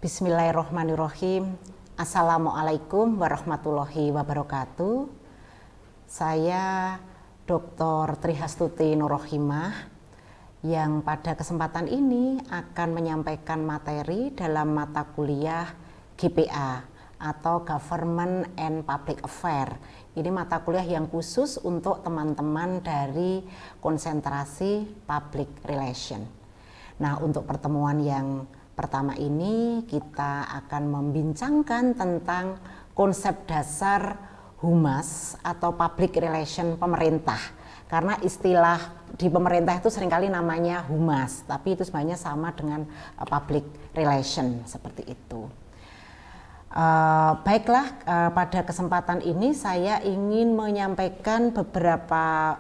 Bismillahirrahmanirrahim. Assalamualaikum warahmatullahi wabarakatuh. Saya Dr. Trihastuti Nurrohimah yang pada kesempatan ini akan menyampaikan materi dalam mata kuliah GPA atau Government and Public Affairs. Ini mata kuliah yang khusus untuk teman-teman dari konsentrasi Public Relation. Nah, untuk pertemuan yang pertama ini kita akan membincangkan tentang konsep dasar humas atau public relation pemerintah. Karena istilah di pemerintah itu seringkali namanya humas, tapi itu sebenarnya sama dengan public relation seperti itu. Baiklah, pada kesempatan ini saya ingin menyampaikan beberapa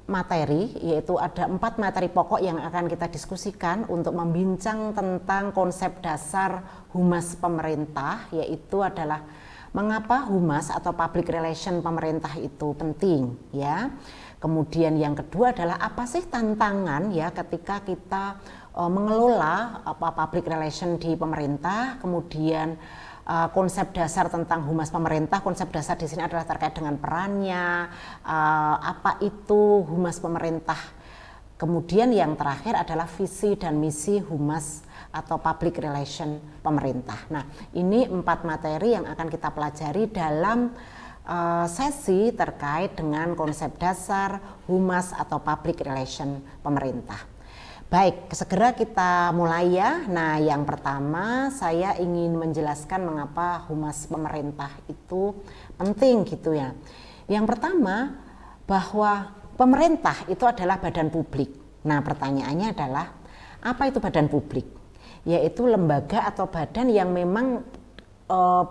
materi, yaitu ada 4 materi pokok yang akan kita diskusikan untuk membincang tentang konsep dasar humas pemerintah, yaitu adalah mengapa humas atau public relation pemerintah itu penting, ya. Kemudian yang kedua adalah apa sih tantangan ya ketika kita mengelola public relation di pemerintah. Kemudian konsep dasar tentang humas pemerintah, konsep dasar di sini adalah terkait dengan perannya, apa itu humas pemerintah. Kemudian yang terakhir adalah visi dan misi humas atau public relation pemerintah. Nah, ini 4 materi yang akan kita pelajari dalam sesi terkait dengan konsep dasar humas atau public relation pemerintah. Baik, segera kita mulai ya. Nah, yang pertama saya ingin menjelaskan mengapa humas pemerintah itu penting gitu ya. Yang pertama, bahwa pemerintah itu adalah badan publik. Nah, pertanyaannya adalah apa itu badan publik? Yaitu lembaga atau badan yang memang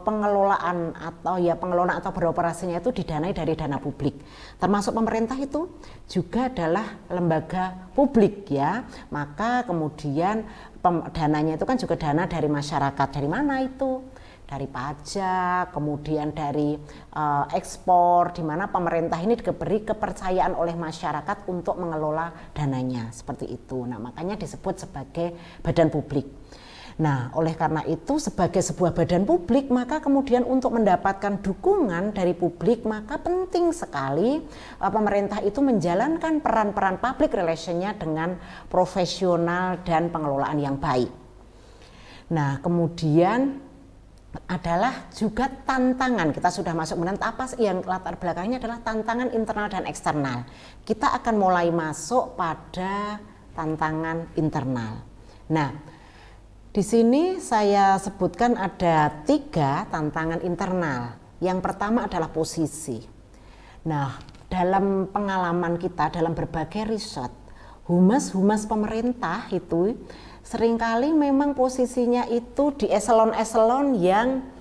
pengelolaan atau beroperasinya itu didanai dari dana publik. Termasuk pemerintah itu juga adalah lembaga publik ya. Maka kemudian dananya itu kan juga dana dari masyarakat. Dari mana itu? Dari pajak, kemudian dari ekspor, di mana pemerintah ini diberi kepercayaan oleh masyarakat untuk mengelola dananya seperti itu. Nah, makanya disebut sebagai badan publik. Nah, oleh karena itu sebagai sebuah badan publik, maka kemudian untuk mendapatkan dukungan dari publik, maka penting sekali pemerintah itu menjalankan peran-peran public relation-nya dengan profesional dan pengelolaan yang baik. Nah, kemudian adalah juga tantangan. Kita sudah masuk apa yang latar belakangnya adalah tantangan internal dan eksternal. Kita akan mulai masuk pada tantangan internal. Nah, di sini saya sebutkan ada 3 tantangan internal. Yang pertama adalah posisi. Nah, dalam pengalaman kita dalam berbagai riset, humas pemerintah itu seringkali memang posisinya itu di eselon-eselon yang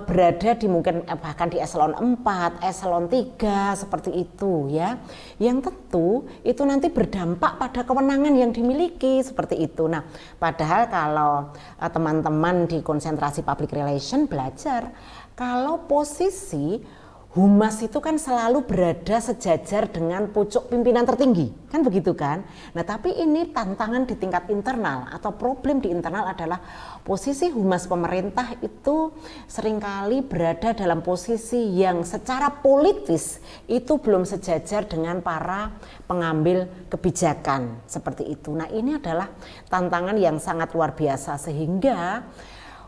berada di mungkin bahkan di eselon 4, eselon 3 seperti itu ya. Yang tentu itu nanti berdampak pada kewenangan yang dimiliki seperti itu. Nah, padahal kalau teman-teman di konsentrasi public relation belajar kalau posisi humas itu kan selalu berada sejajar dengan pucuk pimpinan tertinggi, kan begitu kan? Nah, tapi ini tantangan di tingkat internal atau problem di internal adalah posisi humas pemerintah itu seringkali berada dalam posisi yang secara politis itu belum sejajar dengan para pengambil kebijakan seperti itu. Nah, ini adalah tantangan yang sangat luar biasa sehingga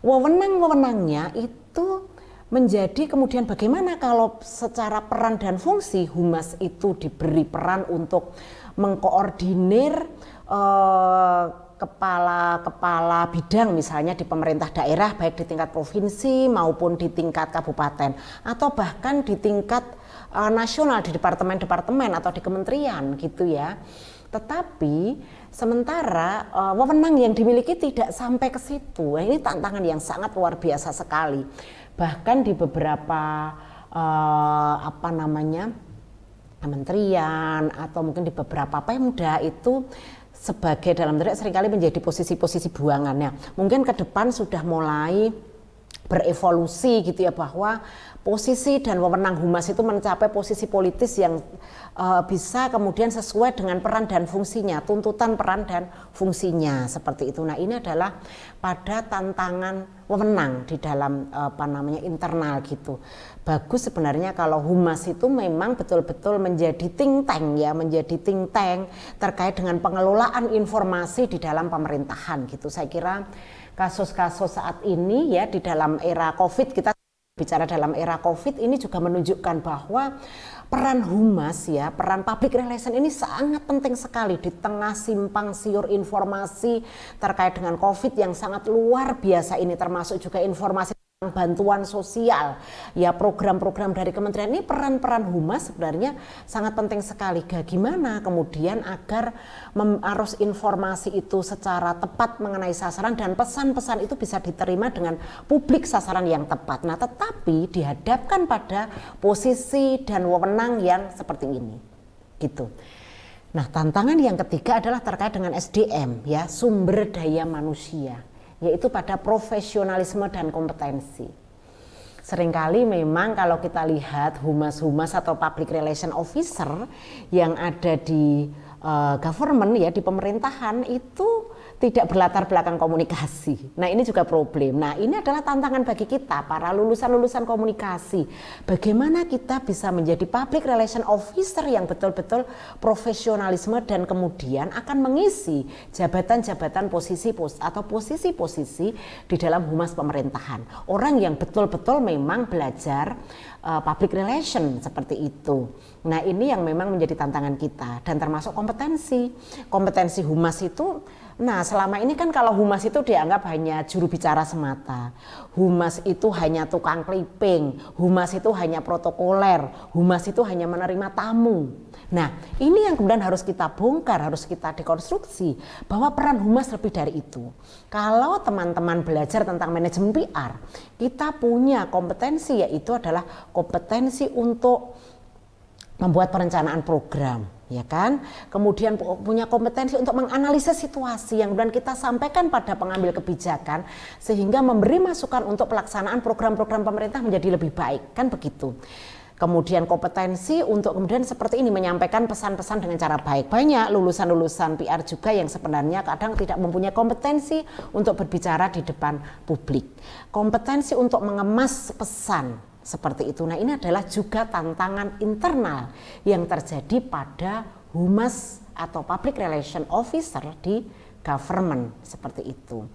wewenang-wewenangnya itu menjadi kemudian bagaimana kalau secara peran dan fungsi humas itu diberi peran untuk mengkoordinir kepala bidang misalnya di pemerintah daerah baik di tingkat provinsi maupun di tingkat kabupaten atau bahkan di tingkat nasional di departemen-departemen atau di kementerian gitu ya. Tetapi sementara wewenang yang dimiliki tidak sampai ke situ. Ini tantangan yang sangat luar biasa sekali. Bahkan di beberapa kementerian atau mungkin di beberapa Pemda itu sebagai dalam tanda seringkali menjadi posisi-posisi buangannya. Mungkin ke depan sudah mulai berevolusi gitu ya, bahwa posisi dan wewenang humas itu mencapai posisi politis yang bisa kemudian sesuai dengan peran dan fungsinya, tuntutan peran dan fungsinya seperti itu. Nah, ini adalah pada tantangan wewenang di dalam internal gitu. Bagus sebenarnya kalau humas itu memang betul-betul menjadi think tank ya, menjadi think tank terkait dengan pengelolaan informasi di dalam pemerintahan gitu. Saya kira kasus-kasus saat ini ya di dalam era COVID, kita bicara dalam era COVID ini juga menunjukkan bahwa peran humas ya, peran public relation ini sangat penting sekali di tengah simpang siur informasi terkait dengan COVID yang sangat luar biasa ini, termasuk juga informasi bantuan sosial ya, program-program dari kementerian ini. Peran-peran humas sebenarnya sangat penting sekali. Gimana kemudian agar arus informasi itu secara tepat mengenai sasaran dan pesan-pesan itu bisa diterima dengan publik sasaran yang tepat. Nah, tetapi dihadapkan pada posisi dan wewenang yang seperti ini gitu. Nah, tantangan yang ketiga adalah terkait dengan SDM ya, sumber daya manusia, yaitu pada profesionalisme dan kompetensi. Seringkali memang kalau kita lihat humas-humas atau public relation officer yang ada di government ya, di pemerintahan itu tidak berlatar belakang komunikasi. Nah, ini juga problem. Nah, ini adalah tantangan bagi kita para lulusan-lulusan komunikasi. Bagaimana kita bisa menjadi public relation officer yang betul-betul profesionalisme dan kemudian akan mengisi jabatan-jabatan posisi-posisi di dalam humas pemerintahan. Orang yang betul-betul memang belajar public relation seperti itu. Nah, ini yang memang menjadi tantangan kita dan termasuk kompetensi humas itu. Nah, selama ini kan kalau humas itu dianggap hanya juru bicara semata. Humas itu hanya tukang clipping, humas itu hanya protokoler, humas itu hanya menerima tamu. Nah, ini yang kemudian harus kita bongkar, harus kita dekonstruksi bahwa peran humas lebih dari itu. Kalau teman-teman belajar tentang manajemen PR, kita punya kompetensi, yaitu adalah kompetensi untuk membuat perencanaan program, ya kan? Kemudian punya kompetensi untuk menganalisis situasi yang kemudian kita sampaikan pada pengambil kebijakan sehingga memberi masukan untuk pelaksanaan program-program pemerintah menjadi lebih baik, kan begitu. Kemudian kompetensi untuk kemudian seperti ini menyampaikan pesan-pesan dengan cara baik. Banyak lulusan-lulusan PR juga yang sebenarnya kadang tidak mempunyai kompetensi untuk berbicara di depan publik. Kompetensi untuk mengemas pesan seperti itu. Nah, ini adalah juga tantangan internal yang terjadi pada humas atau public relation officer di government seperti itu.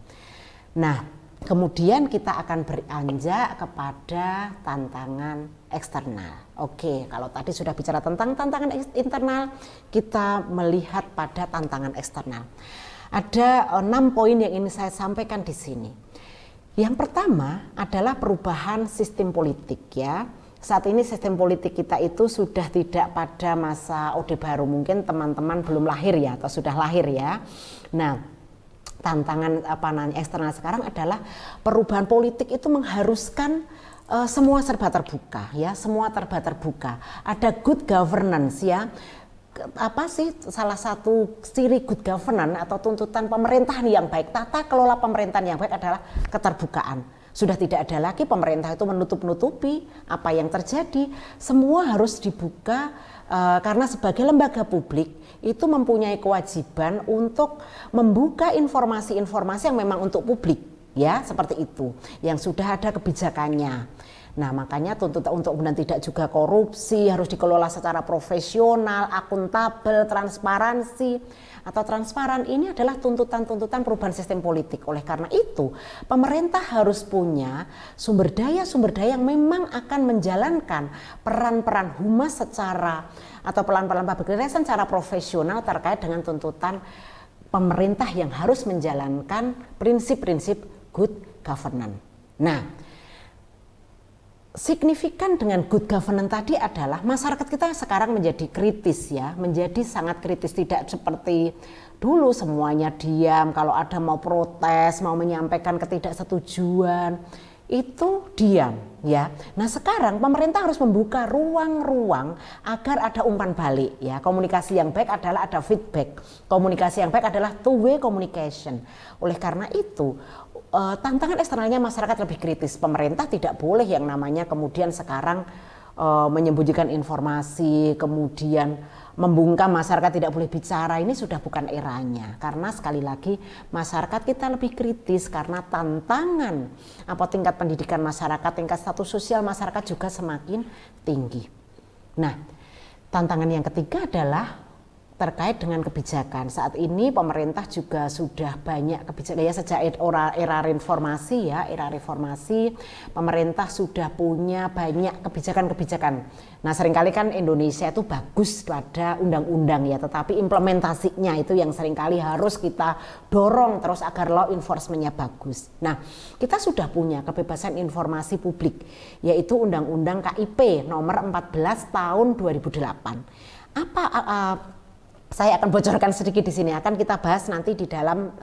Nah, kemudian kita akan beranjak kepada tantangan eksternal. Oke, kalau tadi sudah bicara tentang tantangan internal, kita melihat pada tantangan eksternal. Ada 6 poin yang ingin saya sampaikan di sini. Yang pertama adalah perubahan sistem politik ya. Saat ini sistem politik kita itu sudah tidak pada masa Orde Baru, mungkin teman-teman belum lahir ya atau sudah lahir ya. Nah, tantangan eksternal sekarang adalah perubahan politik itu mengharuskan semua serba terbuka ya, semua serba terbuka. Ada good governance ya. Apa sih salah satu ciri good governance atau tuntutan pemerintahan yang baik, tata kelola pemerintahan yang baik adalah keterbukaan. Sudah tidak ada lagi pemerintah itu menutup-nutupi apa yang terjadi, semua harus dibuka karena sebagai lembaga publik itu mempunyai kewajiban untuk membuka informasi-informasi yang memang untuk publik ya, seperti itu yang sudah ada kebijakannya. Nah, makanya tuntutan untuk kemudian tidak juga korupsi, harus dikelola secara profesional, akuntabel, transparansi atau transparan. Ini adalah tuntutan-tuntutan perubahan sistem politik. Oleh karena itu, pemerintah harus punya sumber daya yang memang akan menjalankan peran-peran humas secara atau peran-peran public relation secara profesional terkait dengan tuntutan pemerintah yang harus menjalankan prinsip-prinsip good governance. Nah, signifikan dengan good governance tadi adalah masyarakat kita sekarang menjadi kritis ya, menjadi sangat kritis, tidak seperti dulu semuanya diam, kalau ada mau protes, mau menyampaikan ketidaksetujuan itu diam ya. Nah, sekarang pemerintah harus membuka ruang-ruang agar ada umpan balik ya. Komunikasi yang baik adalah ada feedback. Komunikasi yang baik adalah two way communication. Oleh karena itu tantangan eksternalnya masyarakat lebih kritis. Pemerintah tidak boleh yang namanya kemudian sekarang menyembunyikan informasi, kemudian membungkam masyarakat tidak boleh bicara. Ini sudah bukan eranya, karena sekali lagi masyarakat kita lebih kritis karena tantangan tingkat pendidikan masyarakat, tingkat status sosial masyarakat juga semakin tinggi. Nah, tantangan yang ketiga adalah terkait dengan kebijakan. Saat ini pemerintah juga sudah banyak kebijakan ya, sejak era reformasi pemerintah sudah punya banyak kebijakan-kebijakan. Nah, seringkali kan Indonesia itu bagus pada undang-undang ya, tetapi implementasinya itu yang seringkali harus kita dorong terus agar law enforcement-nya bagus. Nah, kita sudah punya kebebasan informasi publik, yaitu Undang-Undang KIP nomor 14 tahun 2008. Saya akan bocorkan sedikit di sini, akan kita bahas nanti di dalam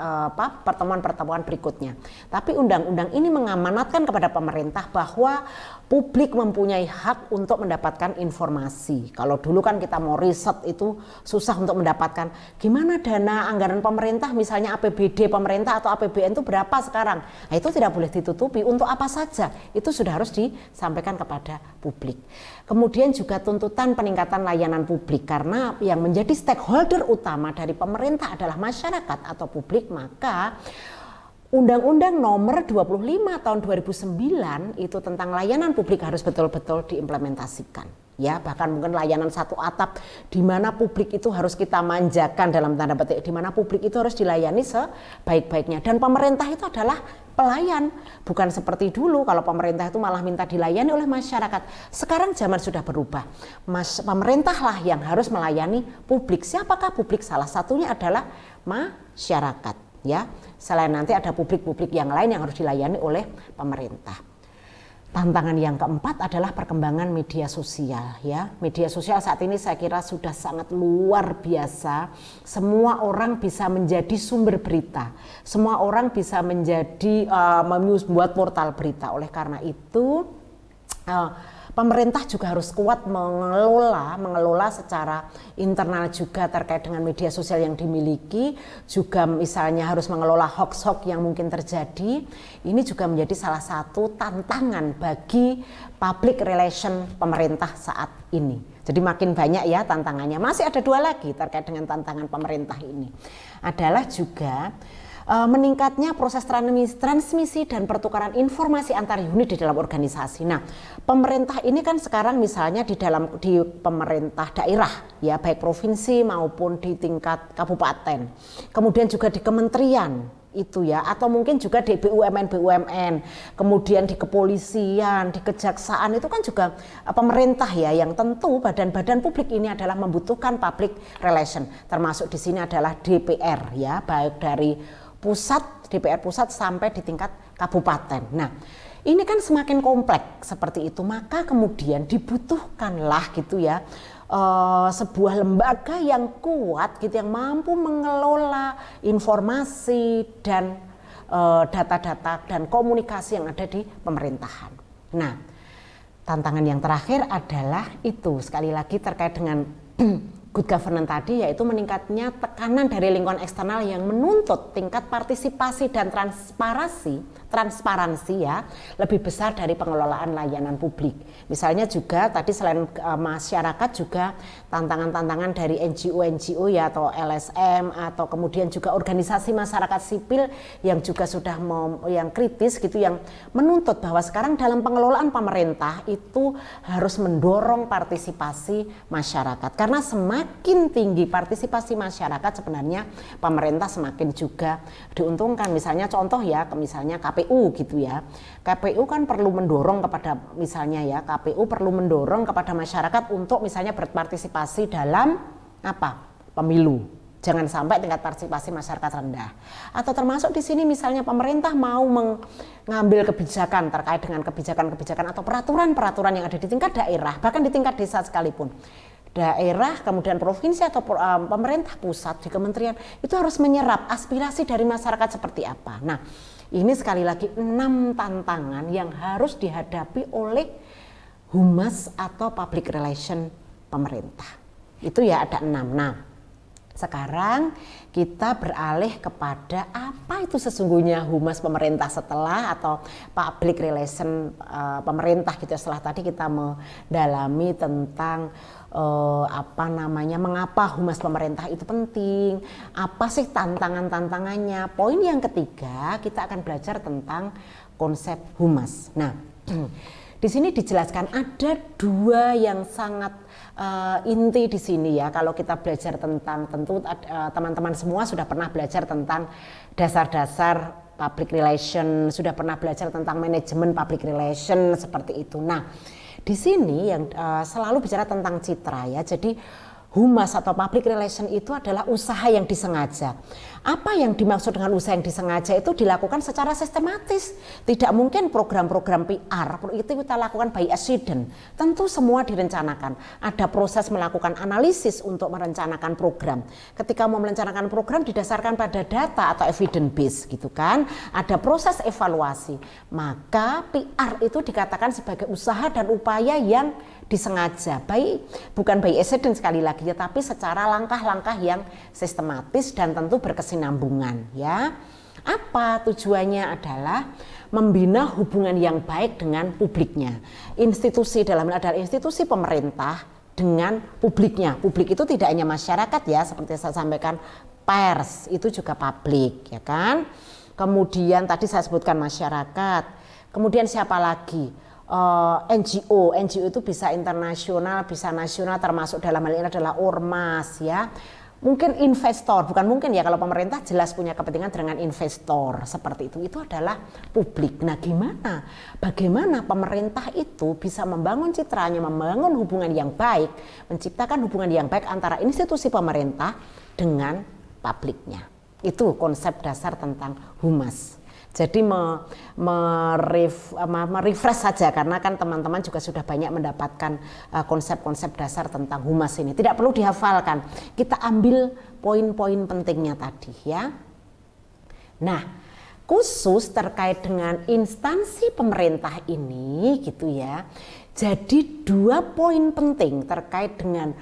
pertemuan-pertemuan berikutnya. Tapi undang-undang ini mengamanatkan kepada pemerintah bahwa publik mempunyai hak untuk mendapatkan informasi. Kalau dulu kan kita mau riset itu susah untuk mendapatkan gimana dana anggaran pemerintah, misalnya APBD pemerintah atau APBN itu berapa sekarang. Nah, itu tidak boleh ditutupi, untuk apa saja itu sudah harus disampaikan kepada publik. Kemudian juga tuntutan peningkatan layanan publik, karena yang menjadi stakeholder utama dari pemerintah adalah masyarakat atau publik, maka Undang-Undang nomor 25 tahun 2009 itu tentang layanan publik harus betul-betul diimplementasikan. Ya, bahkan mungkin layanan satu atap di mana publik itu harus kita manjakan dalam tanda petik, di mana publik itu harus dilayani sebaik-baiknya, dan pemerintah itu adalah pelayan, bukan seperti dulu kalau pemerintah itu malah minta dilayani oleh masyarakat. Sekarang zaman sudah berubah, pemerintahlah yang harus melayani publik. Siapakah publik? Salah satunya adalah masyarakat. Ya, selain nanti ada publik-publik yang lain yang harus dilayani oleh pemerintah. Tantangan yang keempat adalah perkembangan media sosial. Ya, media sosial saat ini saya kira sudah sangat luar biasa. Semua orang bisa menjadi sumber berita. Semua orang bisa menjadi membuat portal berita. Oleh karena itu, pemerintah juga harus kuat mengelola secara internal juga terkait dengan media sosial yang dimiliki, juga misalnya harus mengelola hoax-hoax yang mungkin terjadi. Ini juga menjadi salah satu tantangan bagi public relation pemerintah saat ini. Jadi makin banyak ya tantangannya. Masih ada dua lagi terkait dengan tantangan pemerintah ini. Adalah juga meningkatnya proses transmisi dan pertukaran informasi antar unit di dalam organisasi. Nah, pemerintah ini kan sekarang misalnya di pemerintah daerah ya, baik provinsi maupun di tingkat kabupaten, kemudian juga di kementerian itu ya, atau mungkin juga di BUMN, kemudian di kepolisian, di kejaksaan, itu kan juga pemerintah ya, yang tentu badan-badan publik ini adalah membutuhkan public relation, termasuk di sini adalah DPR ya, baik dari DPR pusat sampai di tingkat kabupaten. Nah, ini kan semakin kompleks seperti itu, maka kemudian dibutuhkanlah gitu ya sebuah lembaga yang kuat gitu, yang mampu mengelola informasi dan data-data dan komunikasi yang ada di pemerintahan. Nah, tantangan yang terakhir adalah itu sekali lagi terkait dengan good governance tadi, yaitu meningkatnya tekanan dari lingkungan eksternal yang menuntut tingkat partisipasi dan transparansi ya lebih besar dari pengelolaan layanan publik. Misalnya juga tadi selain masyarakat juga tantangan-tantangan dari NGO ya, atau LSM, atau kemudian juga organisasi masyarakat sipil yang juga sudah yang kritis gitu, yang menuntut bahwa sekarang dalam pengelolaan pemerintah itu harus mendorong partisipasi masyarakat, karena semakin tinggi partisipasi masyarakat sebenarnya pemerintah semakin juga diuntungkan. Misalnya contoh ya, misalnya KPU gitu ya. KPU kan perlu mendorong kepada misalnya ya, KPU perlu mendorong kepada masyarakat untuk misalnya berpartisipasi dalam pemilu. Jangan sampai tingkat partisipasi masyarakat rendah. Atau termasuk di sini misalnya pemerintah mau mengambil kebijakan terkait dengan kebijakan-kebijakan atau peraturan-peraturan yang ada di tingkat daerah, bahkan di tingkat desa sekalipun. Daerah, kemudian provinsi atau pemerintah pusat di kementerian itu harus menyerap aspirasi dari masyarakat seperti apa. Nah, ini sekali lagi 6 tantangan yang harus dihadapi oleh humas atau public relation pemerintah. Itu ya ada 6. Nah, Sekarang kita beralih kepada apa itu sesungguhnya humas pemerintah setelah atau public relation pemerintah gitu. Setelah tadi kita mendalami tentang mengapa humas pemerintah itu penting, apa sih tantangannya. Poin yang ketiga kita akan belajar tentang konsep humas. Nah, di sini dijelaskan ada dua yang sangat inti di sini ya. Kalau kita belajar tentang, tentu teman-teman semua sudah pernah belajar tentang dasar-dasar public relation, sudah pernah belajar tentang manajemen public relation seperti itu. Nah, di sini yang selalu bicara tentang citra ya. Jadi humas atau public relation itu adalah usaha yang disengaja. Apa yang dimaksud dengan usaha yang disengaja itu dilakukan secara sistematis. Tidak mungkin program-program PR itu kita lakukan by accident. Tentu semua direncanakan. Ada proses melakukan analisis untuk merencanakan program. Ketika mau merencanakan program didasarkan pada data atau evidence base gitu kan. Ada proses evaluasi. Maka PR itu dikatakan sebagai usaha dan upaya yang disengaja, bukan by accident sekali lagi ya, tapi secara langkah-langkah yang sistematis dan tentu berkesinambungan ya. Apa tujuannya adalah membina hubungan yang baik dengan publiknya. Institusi dalam adalah institusi pemerintah dengan publiknya. Publik itu tidak hanya masyarakat ya, seperti saya sampaikan, pers itu juga publik ya kan. Kemudian tadi saya sebutkan masyarakat. Kemudian siapa lagi? NGO itu bisa internasional, bisa nasional, termasuk dalam hal ini adalah ormas ya. Mungkin investor, bukan mungkin ya, kalau pemerintah jelas punya kepentingan dengan investor seperti itu adalah publik. Nah bagaimana pemerintah itu bisa membangun citranya, membangun hubungan yang baik, menciptakan hubungan yang baik antara institusi pemerintah dengan publiknya. Itu konsep dasar tentang humas. Jadi merefresh saja karena kan teman-teman juga sudah banyak mendapatkan konsep-konsep dasar tentang humas ini. Tidak perlu dihafalkan. Kita ambil poin-poin pentingnya tadi ya. Nah, khusus terkait dengan instansi pemerintah ini gitu ya. Jadi dua poin penting terkait dengan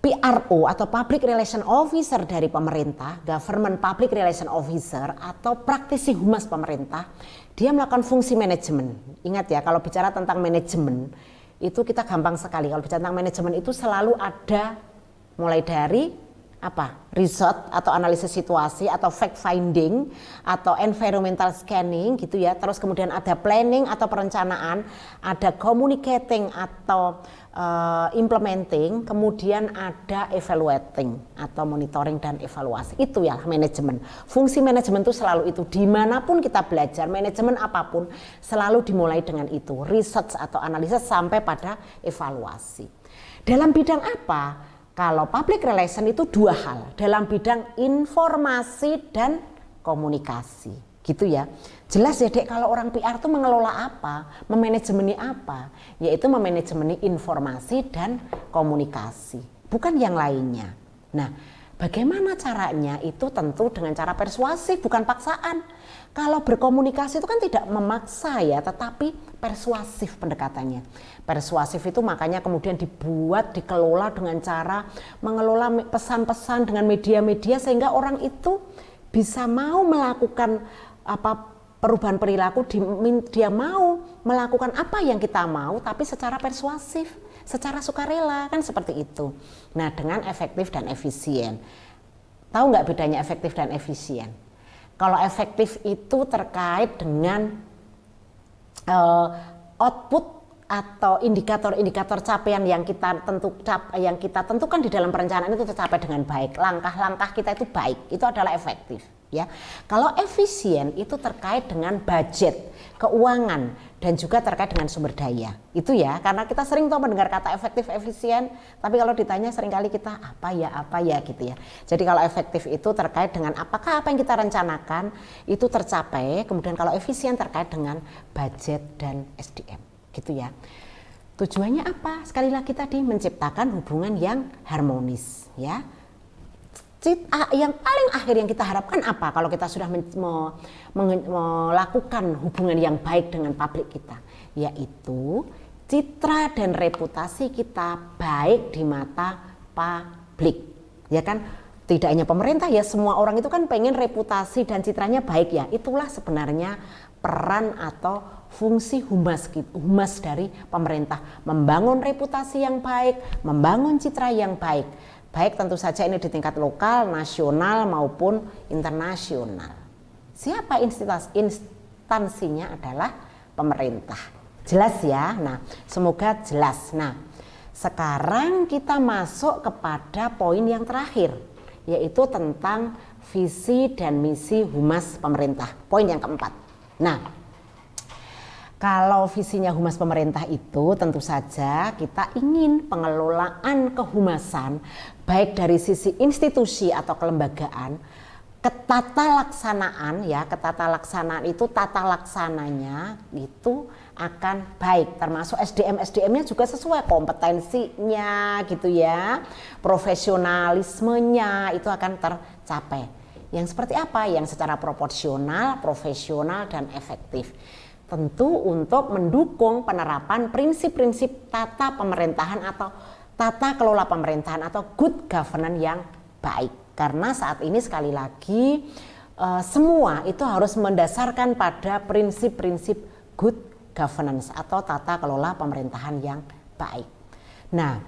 PRO atau Public Relation Officer dari pemerintah, Government Public Relation Officer atau praktisi humas pemerintah, dia melakukan fungsi manajemen. Ingat ya, kalau bicara tentang manajemen itu kita gampang sekali. Kalau bicara tentang manajemen itu selalu ada mulai dari riset atau analisis situasi atau fact finding atau environmental scanning gitu ya. Terus kemudian ada planning atau perencanaan, ada communicating atau implementing, kemudian ada evaluating atau monitoring dan evaluasi. Itu ya manajemen. Fungsi manajemen itu selalu itu. Dimanapun kita belajar, manajemen apapun selalu dimulai dengan itu. Research atau analisis sampai pada evaluasi. Dalam bidang apa? Kalau public relation itu dua hal, dalam bidang informasi dan komunikasi, gitu ya. Jelas ya Dek, kalau orang PR itu mengelola apa, memanajemeni apa, yaitu memanajemeni informasi dan komunikasi, bukan yang lainnya. Nah, bagaimana caranya? Itu tentu dengan cara persuasif, bukan paksaan. Kalau berkomunikasi itu kan tidak memaksa ya, tetapi persuasif pendekatannya. Persuasif itu makanya kemudian dibuat, dikelola dengan cara mengelola pesan-pesan dengan media-media sehingga orang itu bisa mau melakukan perubahan perilaku, dia mau melakukan apa yang kita mau tapi secara persuasif, secara sukarela, kan seperti itu. Nah, dengan efektif dan efisien. Tahu nggak bedanya efektif dan efisien? Kalau efektif itu terkait dengan output atau indikator-indikator capaian yang kita tentukan di dalam perencanaan itu tercapai dengan baik. Langkah-langkah kita itu baik, itu adalah efektif. Ya, kalau efisien itu terkait dengan budget, keuangan, dan juga terkait dengan sumber daya. Itu ya, karena kita sering mendengar kata efektif, efisien, tapi kalau ditanya seringkali kita apa ya gitu ya. Jadi kalau efektif itu terkait dengan apakah apa yang kita rencanakan itu tercapai, kemudian kalau efisien terkait dengan budget dan SDM, gitu ya. Tujuannya apa? Sekali lagi tadi menciptakan hubungan yang harmonis, ya. Yang paling akhir yang kita harapkan apa kalau kita sudah melakukan hubungan yang baik dengan publik kita, yaitu citra dan reputasi kita baik di mata publik, ya kan? tidak hanya pemerintah ya, semua orang itu kan pengen reputasi dan citranya baik ya. Itulah sebenarnya peran atau fungsi humas dari pemerintah, membangun reputasi yang baik, membangun citra yang baik. Baik tentu saja ini di tingkat lokal, nasional maupun internasional. Siapa instansinya adalah pemerintah. Jelas ya? Nah, semoga jelas. Nah, sekarang kita masuk kepada poin yang terakhir, yaitu tentang visi dan misi humas pemerintah. Poin yang keempat. Nah, kalau visinya humas pemerintah itu tentu saja kita ingin pengelolaan kehumasan baik dari sisi institusi atau kelembagaan, ketata laksanaan ya, ketata laksanaan itu tata laksananya itu akan baik, termasuk SDM-nya juga sesuai kompetensinya gitu ya, profesionalismenya itu akan tercapai. Yang seperti apa? Yang secara proporsional, profesional dan efektif. Tentu untuk mendukung penerapan prinsip-prinsip tata pemerintahan atau tata kelola pemerintahan atau good governance yang baik. Karena saat ini sekali lagi semua itu harus mendasarkan pada prinsip-prinsip good governance atau tata kelola pemerintahan yang baik. Nah,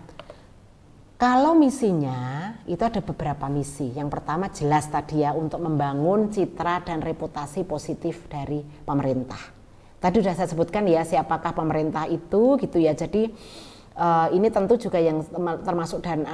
kalau misinya itu ada beberapa misi. Yang pertama jelas tadi ya, untuk membangun citra dan reputasi positif dari pemerintah. Tadi sudah saya sebutkan ya siapakah pemerintah itu gitu ya. Jadi ini tentu juga yang termasuk dan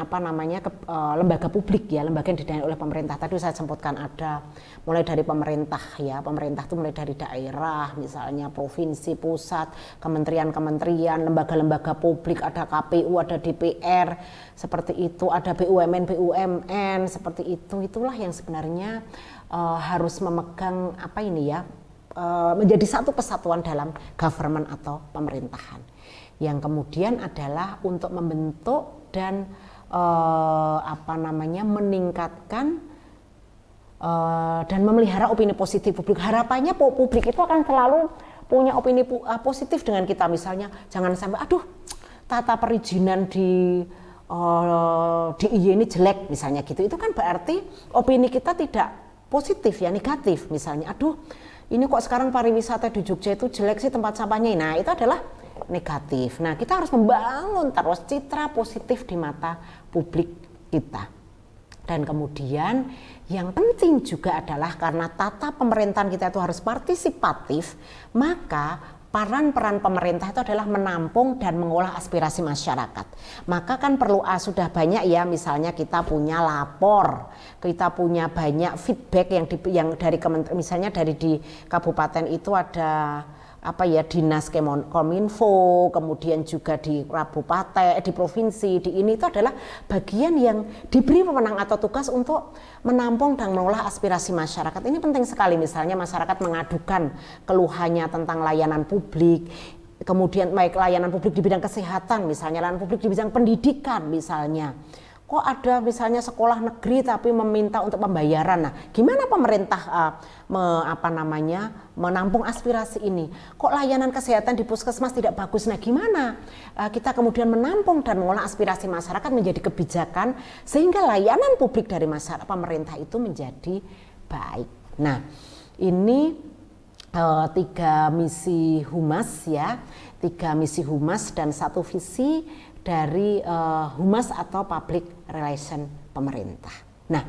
lembaga publik ya, lembaga yang didanai oleh pemerintah. Tadi saya sebutkan ada mulai dari pemerintah ya, pemerintah itu mulai dari daerah, misalnya provinsi, pusat, kementerian-kementerian, lembaga-lembaga publik, ada KPU, ada DPR, seperti itu, ada BUMN, seperti itu. Itulah yang sebenarnya harus memegang menjadi satu kesatuan dalam government atau pemerintahan. Yang kemudian adalah untuk membentuk dan meningkatkan dan memelihara opini positif publik. Harapannya publik itu akan selalu punya opini positif dengan kita. Misalnya jangan sampai tata perizinan di DIY ini jelek misalnya gitu. Itu kan berarti opini kita tidak positif ya, negatif misalnya. Ini kok sekarang pariwisata di Jogja itu jelek sih tempat sampahnya. Nah, itu adalah negatif. Nah, kita harus membangun terus citra positif di mata publik kita. Dan kemudian yang penting juga adalah karena tata pemerintahan kita itu harus partisipatif, maka peran pemerintah itu adalah menampung dan mengolah aspirasi masyarakat. Maka kan perlu sudah banyak ya, misalnya kita punya lapor, kita punya banyak feedback yang dari misalnya dari di kabupaten itu ada dinas Kominfo, kemudian juga di kabupaten, di provinsi, di ini itu adalah bagian yang diberi wewenang atau tugas untuk menampung dan mengolah aspirasi masyarakat. Ini penting sekali, misalnya masyarakat mengadukan keluhannya tentang layanan publik, kemudian baik layanan publik di bidang kesehatan, misalnya layanan publik di bidang pendidikan misalnya. Kok ada misalnya sekolah negeri tapi meminta untuk pembayaran. Nah, gimana pemerintah menampung aspirasi ini? Kok layanan kesehatan di puskesmas tidak bagus? Nah, gimana kita kemudian menampung dan mengolah aspirasi masyarakat menjadi kebijakan sehingga layanan publik dari masyarakat pemerintah itu menjadi baik. Nah, ini 3 misi humas ya, 3 misi humas dan 1 visi dari humas atau public relation pemerintah. Nah,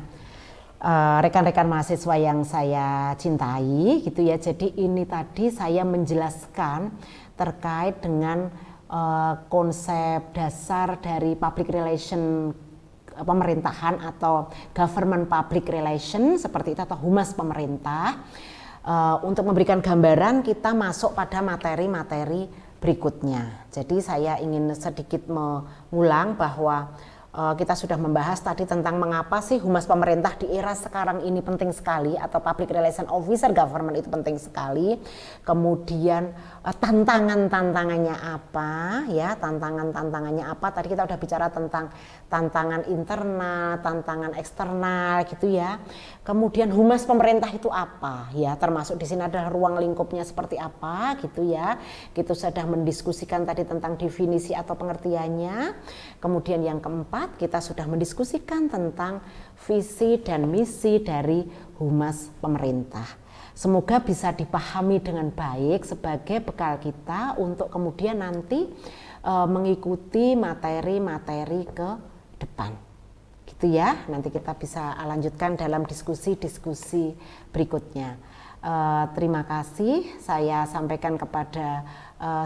rekan-rekan mahasiswa yang saya cintai gitu ya, jadi ini tadi saya menjelaskan terkait dengan konsep dasar dari public relation pemerintahan atau government public relation seperti itu, atau humas pemerintah. Untuk memberikan gambaran kita masuk pada materi-materi berikutnya. Jadi saya ingin sedikit mengulang bahwa kita sudah membahas tadi tentang mengapa sih humas pemerintah di era sekarang ini penting sekali, atau public relation officer government itu penting sekali. Kemudian tantangannya apa ya, tantangannya apa, tadi kita udah bicara tentang tantangan internal, tantangan eksternal gitu ya. Kemudian humas pemerintah itu apa ya, termasuk di sini ada ruang lingkupnya seperti apa gitu ya. Kita sudah mendiskusikan tadi tentang definisi atau pengertiannya. Kemudian yang keempat 4 kita sudah mendiskusikan tentang visi dan misi dari Humas Pemerintah. Semoga bisa dipahami dengan baik sebagai bekal kita untuk kemudian nanti mengikuti materi-materi ke depan. Gitu ya, nanti kita bisa lanjutkan dalam diskusi-diskusi berikutnya. Terima kasih saya sampaikan kepada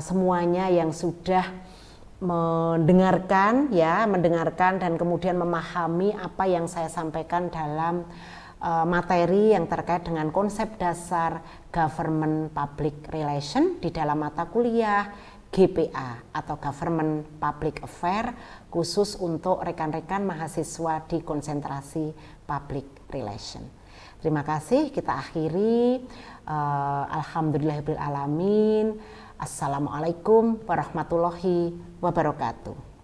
semuanya yang sudah mendengarkan dan kemudian memahami apa yang saya sampaikan dalam materi yang terkait dengan konsep dasar Government Public Relation di dalam mata kuliah GPA atau Government Public Affair khusus untuk rekan-rekan mahasiswa di konsentrasi Public Relation. Terima kasih, kita akhiri. Alhamdulillahirabbil alamin. Assalamualaikum warahmatullahi wabarakatuh.